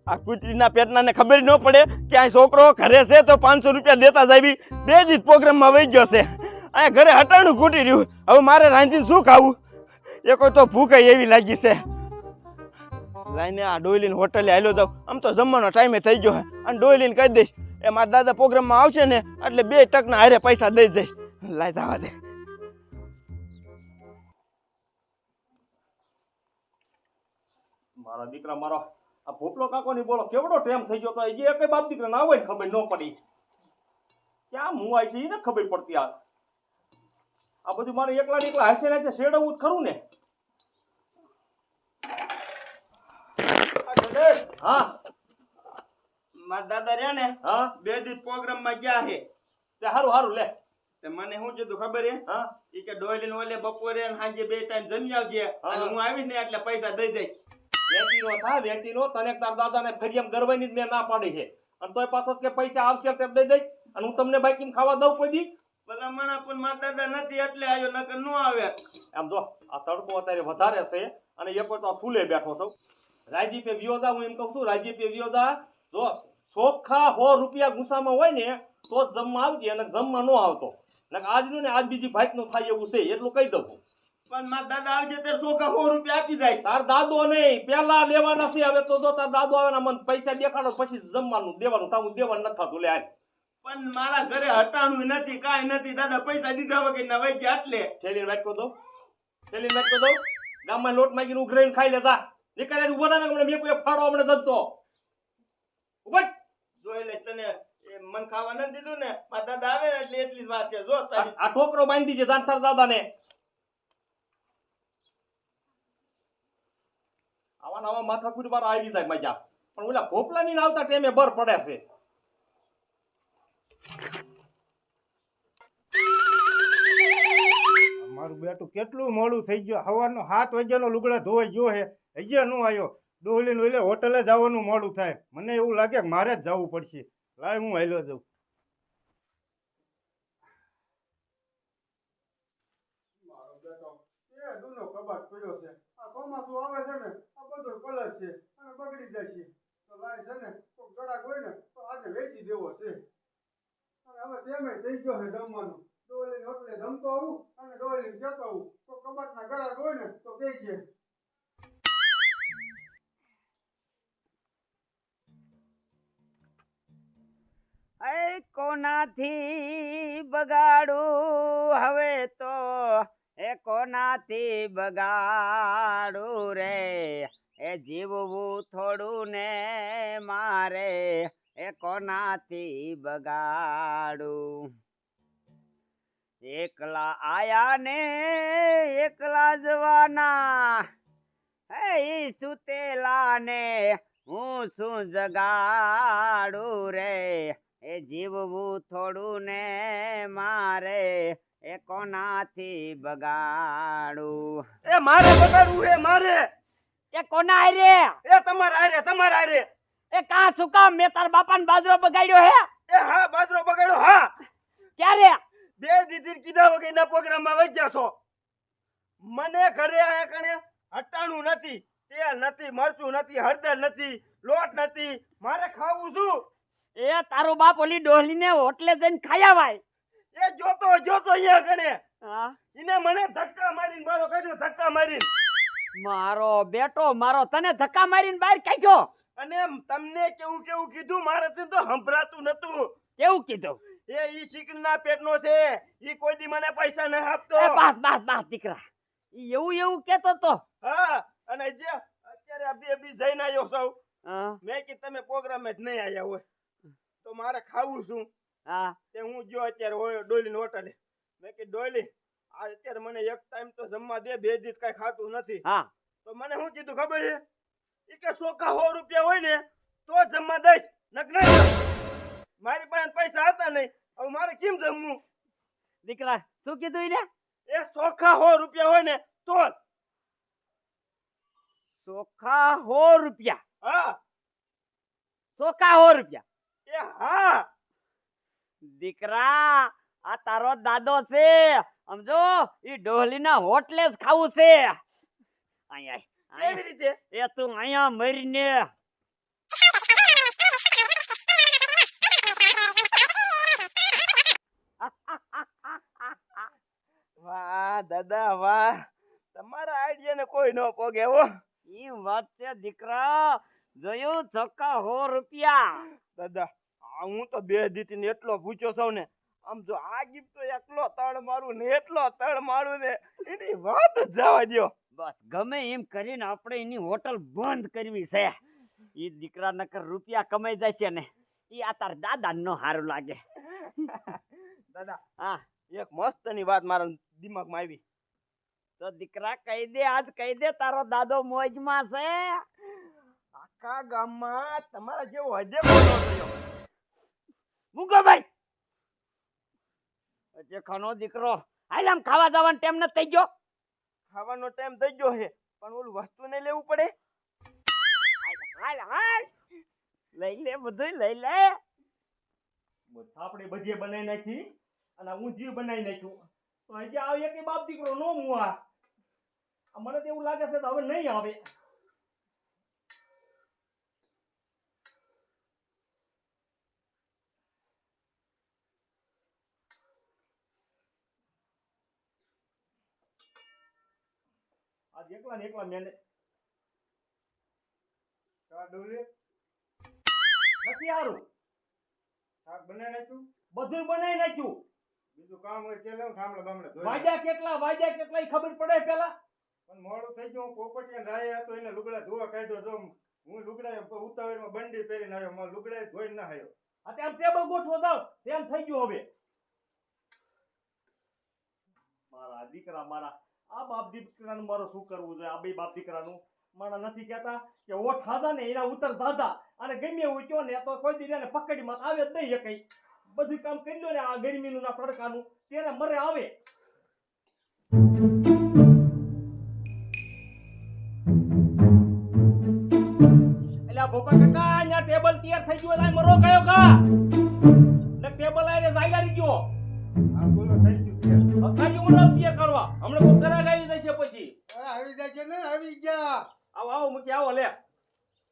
આ કુતરીના પેટના ને ખબર ન પડે કે આ છોકરો ઘરે છે તો 500 રૂપિયા દેતા જ આવી 2 દિવસ પ્રોગ્રામમાં વહી ગયો છે આ ઘરે હટાણું કૂટી રહ્યું હવે મારે રાંધીને શું ખાવું એ કોઈ તો ભૂખ એવી લાગી છે લાઈને આ ડોયલીન હોટલે આલ્યો જાવ આમ તો જમવાનો ટાઈમે થઈ ગયો હે અને ડોયલીન કહી દઈશ એ મારા દાદા પ્રોગ્રામમાં આવશે ને એટલે 2 ટકના હારે પૈસા દઈ જઈશ લાઈ જવા દે મારા દીકરા મારો આ ભોપલો કાકો ની બોલો કેવડો ટાઈમ થઈ ગયો તો એ એક બાપ દીકરા ના હોય ખબર ન પડી ક્યાં મુવાય છે એને ખબર પડતી આ બધું મારે એકલા ને એકલા હાથે હાથે શેડવું જ ખરું ને હા મારા દાદા રહ્યા ને હા 2 દિવસ પ્રોગ્રામમાં ગયા છે તે હારું હારું લે તે મને શું કીધું ખબર હે હા ઈ કે ડોયલીન ઓલે બપોરે અને સાંજે 2 ટાઈમ જમી આવજે અને હું આવીશ ને એટલે પૈસા દઈ દઈશ વેચીનો તને તાર દાદાને ફરિયામ ગરવાની જ મેં ના પાડી છે અને તોય પાછો કે પૈસા આવશે તે દઈ દઈશ અને હું તમને બાઈકીને ખાવા દઉં કોઈ દી ભલામણા પણ મારા દાદા નથી એટલે આયો નકર નો આવે આમ જો આ તડકો અત્યારે વધારે છે અને એક વાર તો ફૂલે બેઠો છું રાજીપે વિયોદા હું એમ કહું છું રાજીપે વિયોદા જો ચોખ્ખા 100 રૂપિયા ગુસ્સામાં હોય ને તો જ જમવા આવજે અને જમવા ન આવતો નકર આજનું ને આજ બીજી ભાઈક નું થાય એવું છે એટલું કહી દઉં પણ મારા દાદા આવશે ત્યારે ચોખા 100 રૂપિયા આપી જાય તાર દાદો નહીં પેલા લેવાના છે હવે તો જો તાર દાદો આવે ને મને પૈસા દેખાડો પછી જમવાનું દેવાનું તારું દેવાનું નથી થતું લે આજ પણ મારા ઘરે હટાણું નથી કાઈ નથી દાદા પૈસા દીધા વગર ના વઈ ગયા એટલે થેલીને વાટકો દઉં ગામમાં લોટ માંગીને ઉઘરાઈને ખાઈ લેતા નીકળે ઉભો થાય ને મેં કોઈ ફાડો હમણાં જતો ઉભટ જોઈ લે તને મન ખાવા નથી દીધું ને મારા દાદા આવે ને એટલે એટલી જ વાત છે જો તારી આ ઠોકરો બાંધી દીજે તાર દાદાને આવા માથાકૂટ વાર આવી જાય મજા પણ ઓલા ભોપલાની આવતા ટેમે બર પડે છે મારું બેટું કેટલું મોડું થઈ ગયું સવારનો 7 વાગ્યાનો લુગડા ધોઈ ગયો હે હજી નો આવ્યો ડોહલીને ઓલે હોટલે જવાનું મોડું થાય મને એવું લાગે કે મારે જ જવું પડશે લાય હું હાલ્યો જાઉં મારો બેટો એ દૂનો કબાટ પડ્યો છે આ ચોમાસું આવે છે ને આ બધો કલર છે અને બગડી જશે તો લાય છે ને તો ગળાક હોય ને તો આજે વેચી દેવો છે અને હવે તેમે થઈ ગયો છે જમવાનું ડોહલીને હોટલે જમતો આવું અને ડોહલીને કહેતો આવું તો કબાટના ગળાક હોય ને તો કહેજે એ કોનાથી બગાડું હવે તો એ કોનાથી બગાડું રે એ જીવવું થોડું ને મારે એ કોનાથી બગાડું એકલા આયા ને એકલા જવાના એ સુતેલા ને હું શું જગાડું રે એ જીવવું થોડું ને મારે એ કોનાથી બગાડું એ મારે બગાડવું હે મારે એ કોના હારે એ તમારા હારે એ કા શું કામ મેં તાર બાપાને બાજરો બગાડ્યો હે એ હા બાજરો બગાડ્યો હા ક્યારે 2 દીદી કીધા વગરના પ્રોગ્રામમાં વચ્યા છો મને ઘરે આયા કણે હટાણું નથી તેલ નથી મરચું નથી હળદર નથી લોટ નથી મારે ખાવું શું એ તારો બાપ ઓલી ડોહલીને હોટલે જઈને ખાયા વાય એ જોતો અહીંયા કણે હા ઈને મને ધક્કા મારીને બારો કાઢ્યો ધક્કા મારીને મારો બેટો મારો તને ધક્કા મારીને બહાર કાઢ્યો અને તમને કેવું કીધું મારે તો સંભળાતું નતું કેવું કીધું એ ઈ શીકણના પેટનો છે ઈ કોઈ દી મને પૈસા ન આપતો એ બસ દીકરા ઈ એવું કેતો તો હા અને જે અત્યારે અભી જઈને આવ્યો સૌ હા મેં કે તમે પ્રોગ્રામ જ નહીં આયા હોય તો મારે ખાવું શું હા તે હું જો અત્યારે હોય ડોયલીની હોટલે મેં કે ડોયલી આ અત્યારે મને એક ટાઈમ તો જમવા દે 2 દિવસ કઈ ખાતું નથી હા તો મને શું કીધું ખબર છે ઈ કે ચોખા 100 રૂપિયા હોય ને તો જમવા દઈશ નહીં મારી પાસે પૈસા હતા નહીં હવે મારે કેમ જમવું દીકરા શું કીધું ઈને એ ચોખા 100 રૂપિયા હોય ને તો ચોખા 100 રૂપિયા હા ચોખા 100 રૂપિયા એ હા દીકરા આ તારો દાદો છે સમજો ઈ ડોહલીના હોટલે જ ખાવું છે અહીંયા કેવી રીતે એ તું અહીંયા મરીને વાહ દાદા વાહ, તમારા આઈડિયા ને કોઈ ન પોગે હો. ઈ વાત છે દીકરા, જોયું ચોખ્ખા 100 રૂપિયા. દાદા આ હું તો 2 દીથી ને એટલો ભૂખ્યો છું ને, આમ જો આ ગીત તો એકલો તળ મારું ને એટલો તળ મારું ને એની વાત જ જવા દ્યો. બસ ગમે એમ કરીને આપણે એની હોટલ બંધ કરવી છે. ઈ દીકરા નકર રૂપિયા કમાઈ જાય છે ને, ઈ આ તાર દાદા નો સારું લાગે. દાદા હા એક મસ્ત ની વાત મારા દિમાગમાં આવી. તો દીકરા કહી દે, આજ કહી દે, તારો દાદો મોજમાં છે. આખા ગામમાં તમારા જેવો હજે બોલો થયો. મૂકો ભાઈ, હજે ખાનો દીકરો, હાલ આમ ખાવા જવાનો ટાઈમ નથી થઈ ગયો. ખાવાનો ટાઈમ થઈ ગયો છે પણ ઓલું વસ્તુ ને લેવું પડે. હાલ હાલ લઈ લે, બધું લઈ લે. આપણે ભજીયા બનાવી નાખી અને ઊંધિયું બનાવી નાખ્યું તો હજી આવે કે બાપ દીકરો નો મુવા. મને તો એવું લાગે છે તો હવે નહીં આવે. આજ એકલા ને એકલા મેને ચા ડોલી નથી હારું. શાક બનાવી નાખ્યું, બધું બનાવી નાખ્યું. બીજું કામ હોય તે લઉં ઠામડા બામડા ધોઈ. વાગ્યા કેટલા ઈ ખબર પડે પેલા. પણ મોડું થઈ ગયું, પોપટિયા રાય હતો એને લુગડા ધોવા કાઢ્યો જો હું લુગડા ઉતાવળમાં બંડી પહેરીને આવ્યો, મારા લુગડા ધોઈને ના આવ્યો. આ તેમ ટેબલ ગોઠવો જાવ તેમ થઈ ગયું. હવે મારા દીકરા, મારા આ બાપ દીકરાનું મારું શું કરવું જોઈએ? આ બે બાપ દીકરાનું મારા નથી કહેતા કે ઓઠ હાદા ને એના ઉતર દાદા અને ગમે એવું કયો ને તો કોઈ દી એને પકડી માં આવે જ નહીં. કઈ બધું કામ કરી લો ને આ ગરમીનું ના તડકાનું તેને મરે આવે. એટલે ભોપા કાકા અહીંયા ટેબલ તૈયાર થઈ ગયું, મરો કયો કા ને ટેબલ આરે જાયલારી ગયો. હા બોલો, થઈ ગયું તૈયાર. ખાલી ઉનાળ તૈયાર કરવા હમણાં કોઈ કરાગ આવી જશે પછી. આવી જાય છે ને, આવી ગયા. આવો આવો મૂકી આવો લે.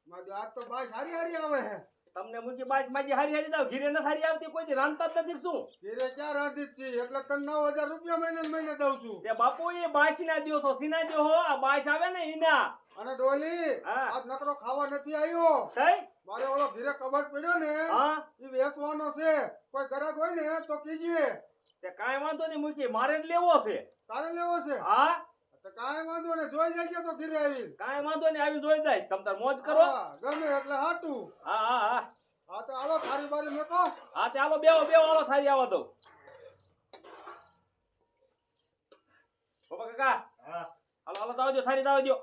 મારી આજ તો બાય સારી હારી આવે છે. તમને મૂકી બાજ માજી હારી હારી દાવ. ઘીરે ન હારી આવતી કોઈ દી રાંધતા જ નથી શું? ઘેરે ક્યાં રાંધી જ છે એટલે તને 9000 રૂપિયા મહિને ને મહિને દઉં છું. તે બાપુ એ બાસી ના દિવસો સીના દો હો. આ બાસ આવે ને ઈના અને ડોલી હા. આજ નકરો ખાવા નથી આવ્યો. થઈ મારે ઓલો ઘીરે કબાટ પડ્યો ને હા એ વેચવાનો છે. કોઈ ગ્રાહક હોય ને તો કીજે. તે કાંઈ વાંધો નહીં મૂકી, મારે જ લેવો છે. તારે લેવો છે? હા તો કાંઈ વાંધો ને, જોઈ જાય તો ઘીરે આવી. કાંઈ વાંધો નહીં, આવી જોઈ દઈશ. તમ તાર મોજ કરો. હા, ગમે એટલે હાટું. હા હા હા હા તો આવો થારી બારી મેકો. હા તે આવો બેવો બેવો આવો થારી આવો દઉં. પપ્પા કાકા હા હાલો હાલો દાવ દો, થારી દાવ દો.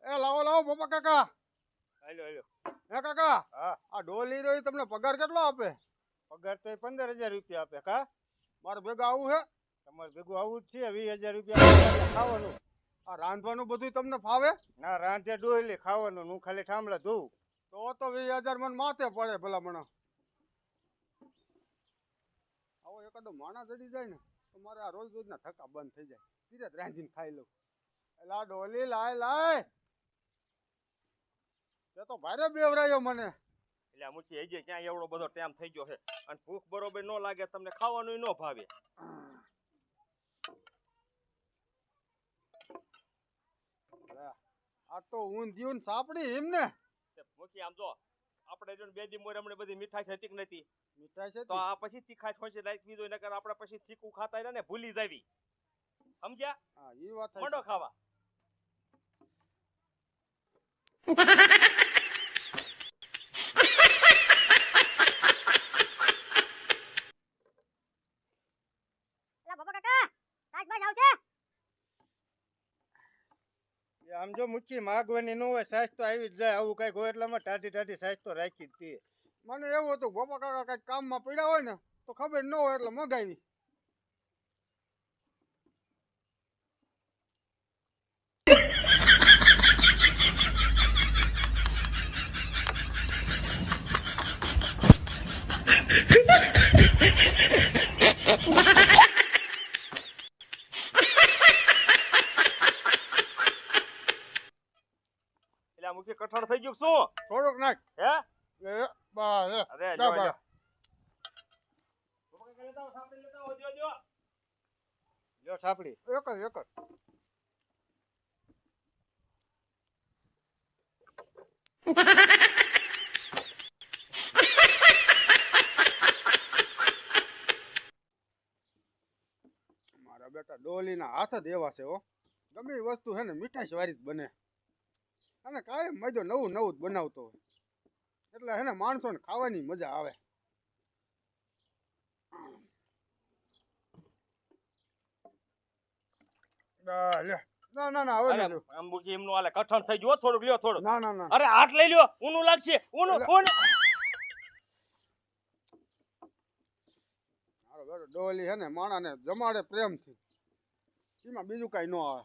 એ લાવો લાવો બાપા કાકા. હાલો હાલો. હે કાકા, હા આ ડોલી રહ્યો તમને પગાર કેટલો આપે? પગાર તો 15000 રૂપિયા આપે. કા મારે ભેગા આવું છે? તમારે ભેગું આવું જ છે. 20000 રૂપિયા ખાવાનું. આ રાંધવાનું બધું તમને ફાવે? ના રાંધે ડોયલી ખાવાનું, હું ખાલી ઠામડા ધોઉં. તો 20000 મને માથે પડે ભલા મને. આવો એકાદો માણસ ચડી જાય ને તો મારે આ રોજ રોજના થકા બંધ થઈ જાય. સીધા જ રાંધીને ખાઈ લઉં. એટલે આ ડોલી લાય લાય. તે તો ભારે બેવરાયો મને. એટલે મૂકી હજી ક્યાં એવડો બધો ટાઈમ થઈ ગયો છે અને ભૂખ બરોબર ન લાગે, તમને ખાવાનું ન ભાવે. આ તો ઊંધિયું ને સાપડી એમ ને? મૂકી આમ જો આપણે જો બે દી મોર હમણે બધી મીઠાઈ હતી કે નથી, મીઠાઈ છે તો આ પછી તીખાઈ ખોસી રાખવી જોઈએ, નકર આપણે પછી તીખું ખાતા રહ્યા ને ભૂલી જાવી. સમજ્યા? હા એ વાત થાય મંડો છે. ખાવા. આમ જો મુખ્ય માગવાની ન હોય, સાસ તો આવી જ જાય. આવું કઈક હોય એટલામાં ટાઢી ટાઢી સાસ તો રાખી જ તે. મને એવું હતું બાપા કાકા કઈક કામમાં પડ્યા હોય ને તો ખબર ન હોય એટલે મગાવી. એટલે મૂકી કઠણ થઈ ગયું શું? થોડુંક નાખ. હે એ બા લે અરે જા જો બા. જો લેતા આવો, સાંભળી લેતા આવો, જો લ્યો સાપડી એક જ મારા બેટા ડોલીના હાથ જ એવા છે હો ગમે એ વસ્તુ છે ને મીઠાશ વાળી જ બને અને કાયમ મજો નવું નવું જ બનાવતો હોય એટલે હે ને માણસોને ખાવાની મજા આવે લે ના ના ના હવે અરે નથી. આમ મૂકી એમનું હાલે કઠણ થઈ ગયું હો, થોડુંક લ્યો થોડુંક. ના ના ના અરે હાથ લઈ લ્યો, ઊનું લાગશે, ઊનું અરે. ઊનું. મારો બેટો ડોલી હે ને માણાને જમાડે પ્રેમથી એમાં બીજું કઈ ન આવે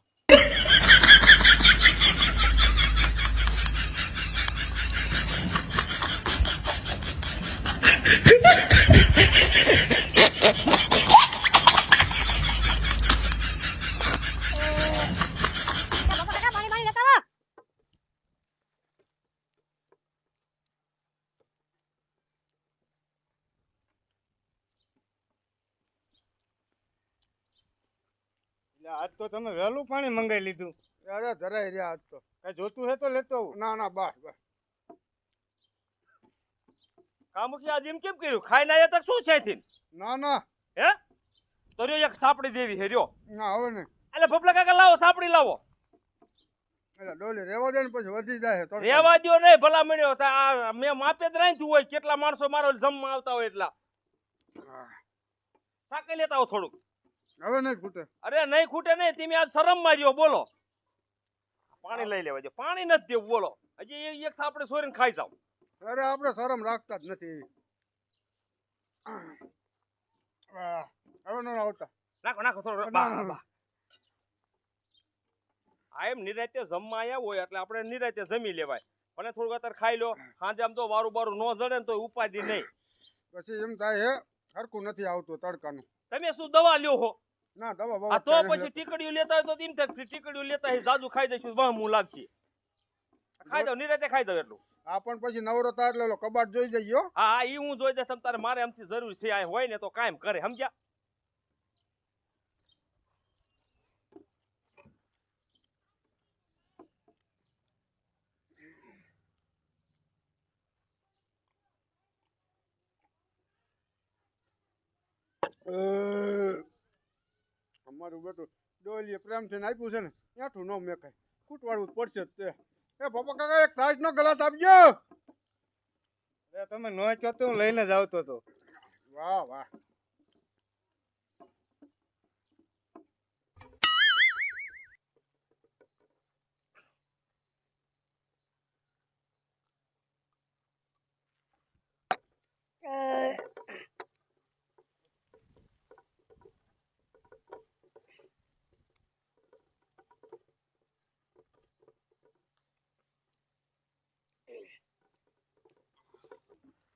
આજ તો તમે વહેલું પાણી મંગાવી લીધું. અરે ધરાઈ રહ્યા આજ તો કઈ જોતું હે તો લેતો આવું. ના ના બસ બસ કામુકી આજે એમ કેમ કર્યું? ખાઈને આયા તક શું છે થી? ના ના હે? તો રહ્યો એક સાપડી દેવી હે રહ્યો. ના હવે ને એટલે ભપલા કાકા લાવો, સાપડી લાવો. એટલે ડોલી રેવા દે ને પછી વધી જાય તડકા. રેવા દ્યો નહીં, ભલા મળ્યો. આ મેં માપે જ રાખ્યું હોય, કેટલા માણસો મારો જમવા આવતા હોય એટલા. સાકે લેતા આવો થોડુંક. હવે નહીં ખૂટે અરે નહીં ખૂટે નહીં, તમે આજ શરમ માર્યો, બોલો. પાણી લઈ લેવા દો, પાણી નથી દેવું, બોલો. હજી એક સાપડે સોરીને ખાઈ જાવ. અરે આપણે શરમ રાખતા જ નથી હવે ન આવતા નાખો નાખો થોડો. ના, ના, ના. આ એમ નિરાતે જમવા આવ્યા હોય એટલે આપણે નિરાતે જમી લેવાય. અને થોડુંક અત્યારે ખાઈ લો, સાંજે આમ તો વારું બારું ન જડે ને તો ઉપાધિ નહીં. પછી એમ થાય હે હરખું નથી આવતું તડકાનું તમે શું દવા લ્યો હો? ના દવા આ બવા તો પછી ટીકડીઓ લેતા હોય તો એમ થાય ટીકડીઓ લેતા હોય જાજુ ખાઈ દઈશું, વહમું લાગશે. ખાઈ દો, નિરાતે ખાઈ દો એટલું. આ પણ પછી નવરો થાય એટલે ઓલો કબાટ જોઈ જઈએ હા હા, ઈ હું જોઈ દઈશ. તમ તારે મારે આમથી જરૂર છે, આ હોય ને તો કાયમ કરે, સમજ્યા? અમારું બેટું ડોલીએ પ્રેમથી આપ્યું છે ને ત્યાંઠું ન મેકાય ખૂટવાડવું પડશે જ તે એ પપ્પા કાકા એક સાઈઝ નો ગ્લાસ આપજો અરે તમે નો કહો તો હું લઈને જ આવતો હતો. વાહ વાહ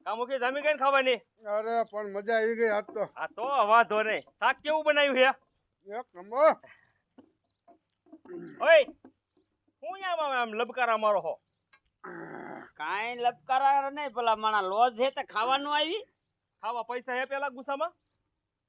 કામુકી જમી ગઈ ને ખાવાની? અરે પણ મજા આવી ગઈ આજ તો આ તો વાંધો નહીં. શાક કેવું બનાવ્યું છે? એક નંબર ઓય, હું આમ લબકારા મારો હો? કાંઈ લપકારા નહીં, પેલા માણા લોજ છે તે ખાવાનું આવી. ખાવા પૈસા હે પેલા ગુસ્સામાં?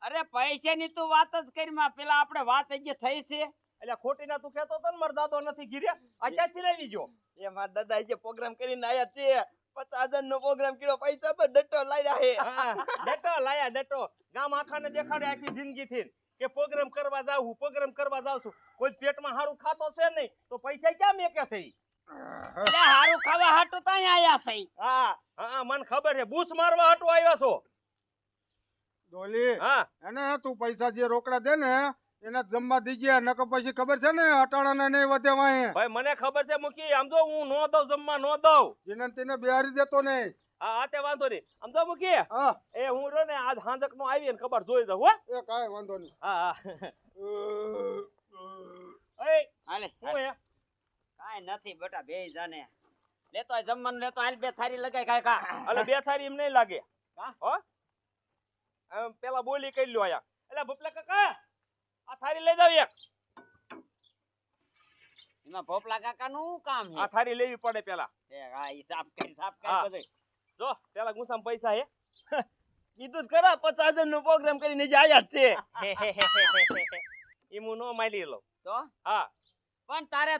અરે પૈસાની તું વાત જ કરી માં, પેલા આપણે વાત જે થઈ છે. એટલે ખોટી ના તું કહેતો હતો ને મારા દાદો નથી ગીર્યા, આ ક્યાંથી લાવી ગયો? એ મારા દાદા જે પ્રોગ્રામ કરીને આયા છે 50,000 નો પ્રોગ્રામ કર્યો, પૈસા તો ડટ્ટો લાવ્યા હે. હા, ડટો લાયા ડટો. ગામ આખાને દેખાડે આખી જિંદગી થી કે પ્રોગ્રામ કરવા જાવ, પ્રોગ્રામ કરવા જાવ છું. કોઈ પેટમાં સારું ખાતો છે નહીં તો પૈસા ક્યાં મેકે છે ઈ? એટલે હારું ખાવા હાટુ ત્યાં આયા છે. હા હા, મને ખબર છે, બૂસ મારવા હાટુ આવ્યા છો. ડોલી હા, એને તું પૈસા જે રોકડા દે ને એને જમવા દીજે નકર પછી ખબર છે ને અટાણા નહીં વધે વાંહે ભાઈ મને ખબર છે મૂકી, આમ તો હું નો દઉં જમવા, નો દઉં. જેને તેને બિહારી દેતો નહીં હા હા, તે વાંધો નહીં. આમ તો મૂકી, હા એ હું રહ્યો ને આજ હાંજક નો આવી ને ખબર જોઈ દઉં હો. એ કાંઈ વાંધો નહીં હા હા. એ હાલે શું હે? કાંઈ નથી બેટા, બે જાને લેતો આય જમવાનું, લેતો હાલ બે થારી લગાય કાય કા. અલે બે થારી એમ નહીં લાગે. હા? હો? પેલા બોલી કરી લ્યો આયા. એટલે ભપલા કાકા આ થારી લઈ જાવ એક. એમાં ભોપલા કાકા નું કામ આ છે. થારી લેવી પડે પેલા. હા, ઈ સાફ કરી હા. બધું. જો પેલા ગુસામાં પૈસા હે કીધું જ ખરા 50,000 નો પ્રોગ્રામ કરીને જે આયા જ છે. ઈ હું નો માલી લઉં. તો હા પણ તારે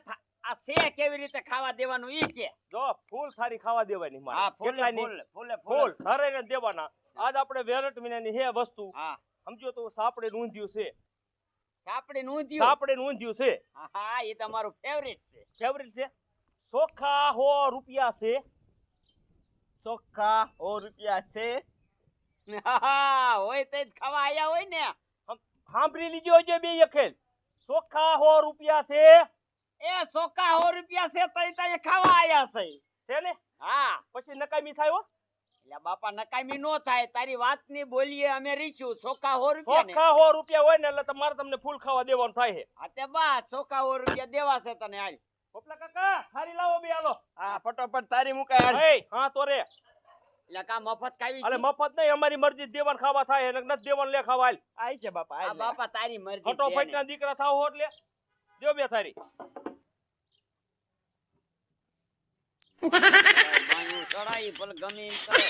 આ છે કેવી રીતે ખાવા દેવાનું ઈ કે. જો ફૂલ થારી ખાવા દેવાની મારે. હા ફૂલે કેટલાની? ફૂલે ફૂલ થારીને દેવાના. આજ આપણે વેરટ મહિનાની હે વસ્તુ. હા સમજો તો સાપડે ઊંધિયું છે. સાપડી ઊંધિયું. સાપડે ઊંધિયું છે. હા એ તમારું ફેવરિટ છે. ફેવરિટ છે. ચોખ્ખા 100 રૂપિયા છે. ચોખ્ખા 100 રૂપિયા છે. હા હોય તે જ ખાવા આયા હોય ને. સાંભળી લીજો છે બે અખેલ. ચોખ્ખા 100 રૂપિયા છે. એ સોકા 100 રૂપિયા છે તઈ તઈ ખાવા આયા છે. છે ને? હા પછી નકામી થાય હો. એટલે બાપા નકામી નો થાય તારી વાતની બોલીએ અમે રીશું સોકા 100 રૂપિયા ને. ચોખ્ખા 100 રૂપિયા હોય ને એટલે તમારે તમને ફૂલ ખાવા દેવાનું થાય છે. આ તે બા સોકા 100 રૂપિયા દેવા છે તને હાલ. પોપલા કાકા થારી લાવો બે હાલો. હા ફટોફટ તારી મુકાય હાલ. એય હા તો રે. એટલે કા મફત ખાવી અલે છે. મફત નહીં અમારી મરજી દેવાનું ખાવા થાય એને નથી દેવાનું લે ખાવા હાલ. આય છે બાપા આ આય લે. બાપા તારી મરજી ફટોફટ ના દીકરા થાવ હો એટલે જો બે થારી. બાયું ચડાઈ ભલે ગમે એમ કરે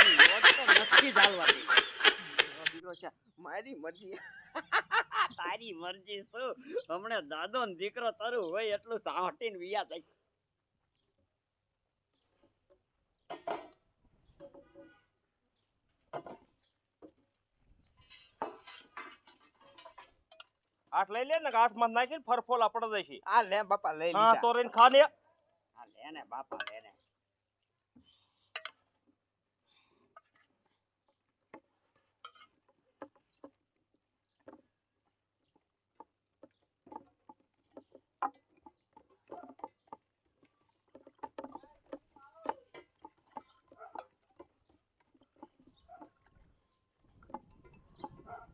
એની મોજ તો નથી જ હાલવા દે. દીકરો છે મારી મરજી. તારી મરજી શું હમણાં દાદો ને દીકરો તારું હોય એટલું સાંટીને વિયા જાય. આઠ લઈ લે ને હાથમાં નાખીને ફરફોલા પડ જશે. આ લે બાપા લઈ હા લીધા. તો રહીને ખા ને. હા લે ને બાપા લે ને.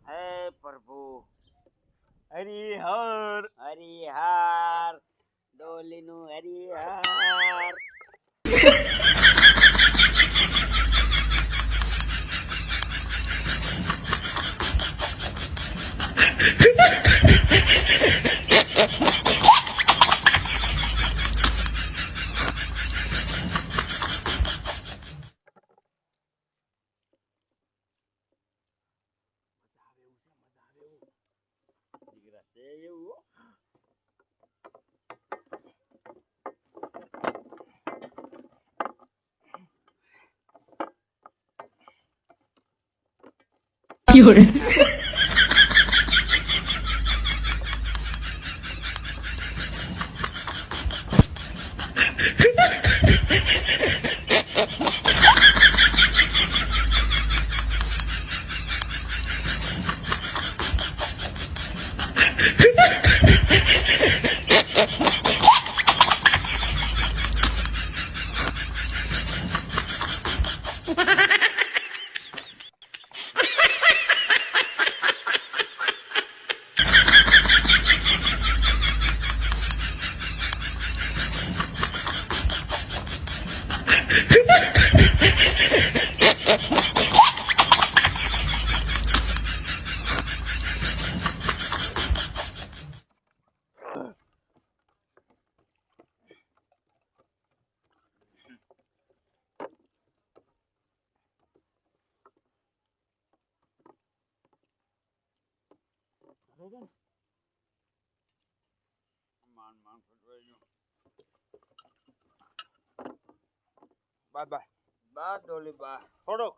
હે પ્રભુ હરિહર. હરિહાર ડોલીનું હરિહાર. દીકરા છે એવું હો. માન માન ફટવાઈ ગયો. બા બા. બા ડોલી બા. થોડોક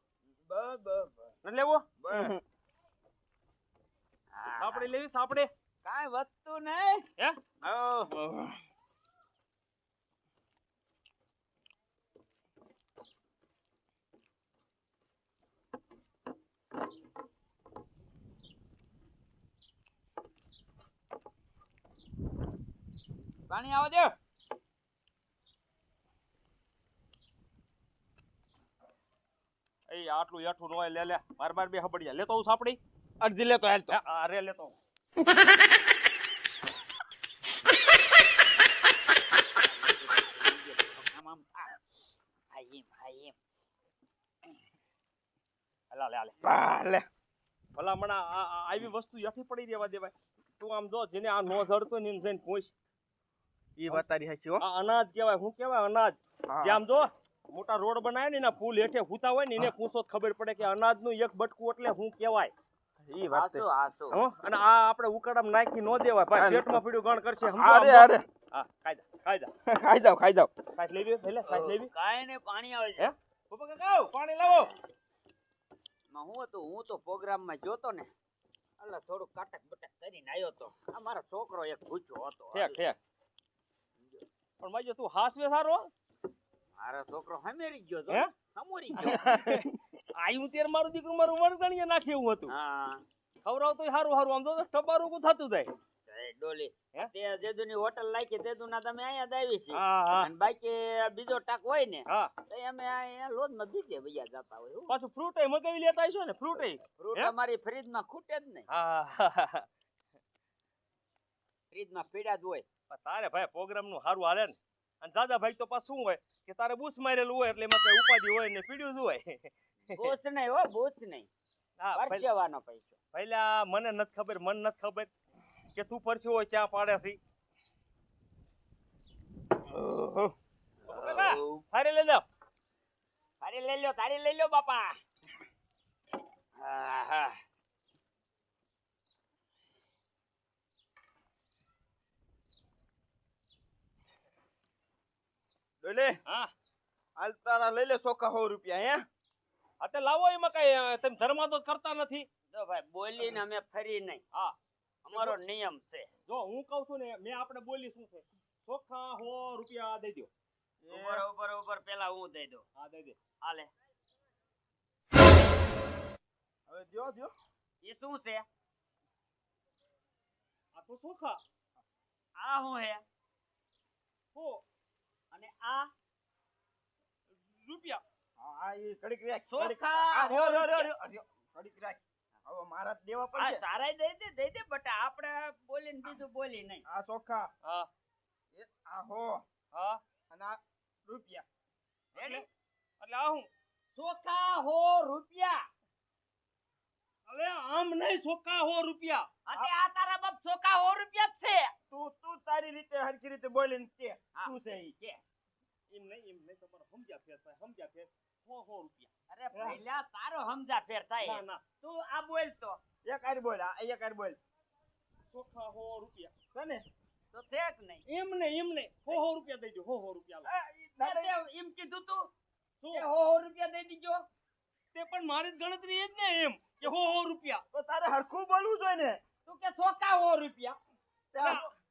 બા બા બા. નથી લેવો. હા. સાપડે લેવી સાપડે. કાંઈ વધતું નહીં. હે ઓહો. પાણી આવો દે. એ આટલું યાઠું નો હોય લે લે બાર બે હબડિયા લેતો હું સાપડી. અડધી લેતો હાલ તો. અરે લેતો હું. આમ આમ આ એમ. હાલે હાલે. બા લે. ભલામણા આવી વસ્તુ યાઠી પડી દેવા દેવાય. તું આમ જો જેને આ નો જડતો ને એને જઈને પૂછ. ઈ વાત તારી હાચી હો. આ અનાજ કહેવાય. શું કહેવાય અનાજ? હા. જે આમ જો મોટા રોડ બનાવે ને એના પુલ હેઠે હુતા હોય ને એને પૂછો તો ખબર પડે કે અનાજનું એક બટકું એટલે શું કહેવાય. ઈ વાત છે. હાસુ હો અને આ આપણે ઉકાળામાં નાખી ન દેવાય ભાઈ, પેટમાં પીડ્યું ગણ કરશે સમજો અરે આમ. અરે હા કાયદા ખાઈ જાવ સાઈડ લેવી એટલે સાઈડ લેવી. કાંઈ ને પાણી આવે હે છે પપ્પા કાકા પાણી લાવો. હું તો પ્રોગ્રામમાં જોતો ને એટલે થોડું કાટક બટક કરીને આવ્યો તો. આ મારો છોકરો એક ભૂખ્યો હતો. ઠેક પણ માજો તું હાસવે સારો. મારો છોકરો હમેરી ગયો તો. હે? હમોરી ગયો. આયું તેર મારું દીકરું મારું વણગણીએ નાખે એવું હતું. હા ખવડાવતો હારું આમ તો ટબારું કો થતું જાય. જય ડોલી હે? તે જેદુની હોટલ નાખી તેદુના તમે અહીંયા જ આવી છે. હા અને બાકી બીજો ટાક હોય ને હા તો અમે અહીંયા લોજમાં બીજે બીજા જતા હોય હો. પાછું ફ્રૂટ એ મગાવી લેતા આવીશો ને ફ્રૂટ એ. ફ્રૂટ હે? અમારી ફ્રીજમાં ખૂટે જ નહીં. હા ફ્રીજમાં પીડા જ હોય. પણ તારે ભાઈ પ્રોગ્રામ નું સારું હાલે ને અને દાદા ભાઈ તો પાછું શું હોય કે તારે બૂસ મારેલું હોય એટલે એમાં કઈ ઉપાધિ હોય ને પીડ્યું જ હોય. બૂચ નહીં હો બૂચ નહીં. હા પરસેવાનો પૈસો. પહેલા મને નથી ખબર કે તું પરસ્યો હોય ક્યાં પાડે છે. કાકા, હારે લઈ જાઓ. તારી લઈ લો બાપા. હા હા ડોલે હા હાલ તારા લઈ લે ચોખા 100 રૂપિયા. હે આ તે લાવો એમાં કઈ તમે ધર્મા તો કરતા નથી. જો ભાઈ બોલીને અમે ફરી નહીં. હા અમારો નિયમ છે. જો હું કહું છું ને મેં આપણે બોલી શું છે ચોખ્ખા 100 રૂપિયા દઈ દો. ઉપર પેલા હું દઈ દઉં. હા દઈ દે. હાલે હવે જો એ શું છે? આ તો ચોખા આ શું હે? હો અને આ રૂપિયા. આ ઈ ઘડીક રાખ ચોખા આ રહ્યો ઘડીક રાખ. હવે મારા જ દેવા આ પડશે. તારાય દઈ દે બટા. આપણે બોલીને બીજું બોલી નહીં. આ ચોખા હા આ 100 હા અને આ રૂપિયા. એટલે એટલે આ હું ચોખા 100 રૂપિયા. અલે આમ નહીં ચોખ્ખા 100 રૂપિયા. અને આ તારા બાપ ચોખા 100 રૂપિયા જ છે. તું તારી રીતે હરખી રીતે બોલીને કે હા. શું છે ઈ કે. એમ નહીં તમારે સમજ્યા ફેર 100 રૂપિયા. અરે પહેલા તારો સમજા ફેર થાય. ના ના તું આ બોલ તો એક આરી બોલ એક આરી બોલ ચોખ્ખા 100 રૂપિયા છે ને. તો શેક નહીં. એમ નહીં 100 રૂપિયા દઈ દો 100 રૂપિયા લો. આ ઈ દાદા તે એમ કીધું તું શું? કે 100 રૂપિયા દઈ દીજો. તે પણ મારી જ ગણતરી એ જ ને એમ કે 100 રૂપિયા. તો તારે હરખું બોલવું જોઈએ ને. તું કે ચોખા 100 રૂપિયા. તે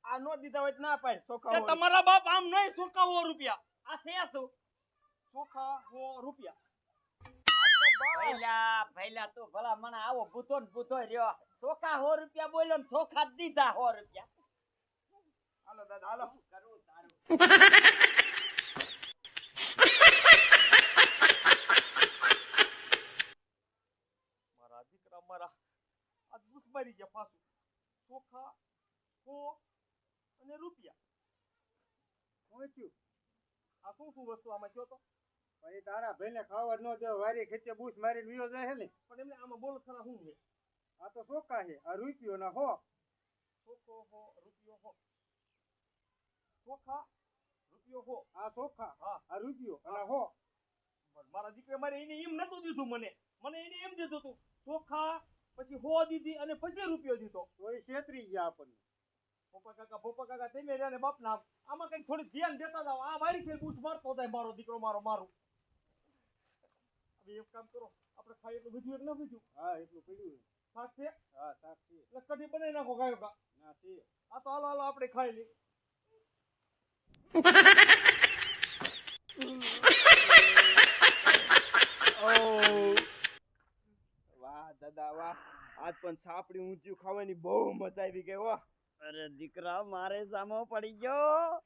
આ નો દીધા હોય તો ના પાડ ચોખા તે 100 તમારા બાપ આમ નહીં ચોખ્ખા 100 રૂપિયા. આ છે શું? ચોખ્ખા 100 રૂપિયા. પહેલા તું ભલા મને આવો ભૂતો ને ભૂતો રહ્યો. ચોખા 100 રૂપિયા બોલ્યો ને ચોખા જ દીધા 100 રૂપિયા. હાલો દાદા હાલો. શું કરું તારું? મારા દીકરા મારા આ દૂધ મારી ગયા પાછું. ચોખા 100 અને રૂપિયા. શું થયું? આ શું વસ્તુ આમાં કયો તો? ભાઈ તારા ભાઈને ખાવા ન દે વારી ખેતે બૂસ મારીને વિયો જાય છે ને. પણ એમને આમાં બોલો ખરા શું છે? આ તો ચોખા છે. આ રૂપિયો ના 100. ચોખ્ખો 100 રૂપિયો 100. ચોખા રૂપિયો 100. આ ચોખા હા આ રૂપિયો અને 100. પણ મારા દીકરા મારે એને એમ નતું દીધું મને એને એમ દીધું હતું ચોખા પછી 100 દીધી અને પછી રૂપિયો દીધો. તો એ છેતરી ગયા આપણને. ભોપા કાકા તમે રહ્યા ને બાપ નામ આમાં કઈક થોડી ધ્યાન દેતા જાવ. આ વારી ફેર બૂસ મારતો થાય મારો દીકરો મારું. હવે એક કામ કરો આપણે ખાઈ એટલું બીજું એટલે ન બીજું હા એટલું પડ્યું છે. શાક છે હા શાક છે. એટલે કઢી બનાવી નાખો ગાયો કા. ના છે. આ તો હાલો આપણે ખાઈ લઈએ. વાહ દાદા વાહ. આજ પણ સાપડી ઊંધિયું ખાવાની બહુ મજા આવી ગઈ હો. અરે દીકરા મારે સામો પડી ગયો.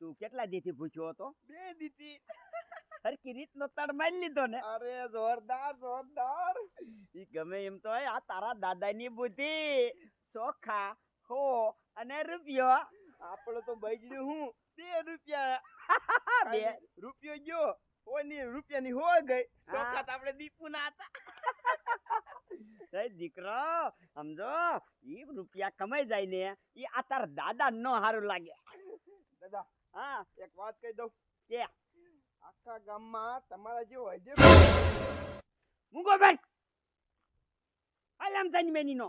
તું કેટલા દીથી પૂછ્યો હતો? 2 દીધી. સરખી રીતનો તડ મારી લીધો ને. અરે જોરદાર. ઈ ગમે એમ તો હોય, આ તારા દાદાની બુદ્ધિ. ચોખા 100 અને રૂપિયો. આપણે તો બગડ્યું હું 2 રૂપિયા. બે રૂપિયો ગયો ઓની રૂપિયાની હો ગઈ. ચોખા તો આપણે દીપુ ના હતા. દીકરો સમજો ઈ રૂપિયા કમાઈ જાય ને ઈ આ તાર દાદા નો હારું લાગે. દાદા હા એક વાત કહી દઉં કે આખા ગામમાં તમારા જેવો હજે મૂંગો બેન હાલ આમ તાની બેની નો